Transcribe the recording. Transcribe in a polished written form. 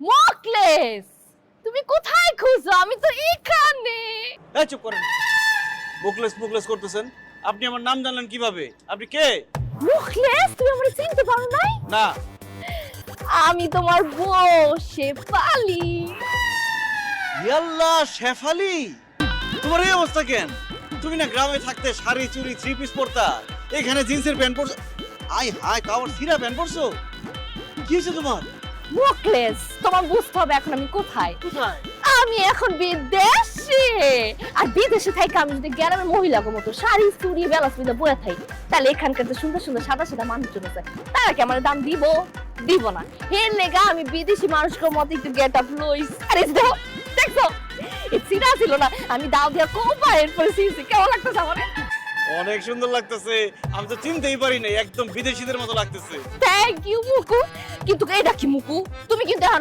মুকলেস, তুমি কোথায় খুঁজো? আমি তো এখানে। এই চুপ করেন। মুখলেস মুখলেস করতেছেন। আপনি আমার নাম জানলেন কিভাবে? আপনি কে? মুকলেস, তুমি আমাকে চিনতে পারো নাই? না। আমি তোমার বউ শেফালি। ইয়াল্লা শেফালি, তোমার এই অবস্থা কেন? তুমি না গ্রামে থাকতে শাড়ি চুড়ি থ্রি পিস পরতা, এখানে জিন্সের pant পরছো। I high, কাওয়ার Sira pant পরছো। কি হয়েছে তোমার? মুকলেস, তোমার বুঝতে হবে এখন আমি কোথায়। কোথায়? আমি এখন বিদেশে। আর বিদেশে থাকি আমি যদি গ্রামের মহিলার মতো শাড়ি চুড়ি বেলা সুবিধা বয়ে থাকি, তাহলে এখানকার যে সুন্দর সুন্দর সাদা সাদা মানুষজন আছে তারা কি আমার দাম দিব? দিব না। এর লেগা আমি বিদেশি মানুষের মতো একটু গেট আপ লইস। আরে দেখো, দেখছো এই চিরা ছিল না, আমি দাও দিয়া কোপা এরপরে সিসি কেমন লাগতেছে আমার? অনেক সুন্দর লাগতেছে। আমি তো চিনতেই পারি নাই, একদম বিদেশিদের মতো লাগতেছে। Thank you Muku. কিন্তু এটা কি মুকু? তুমি কিন্তু এখন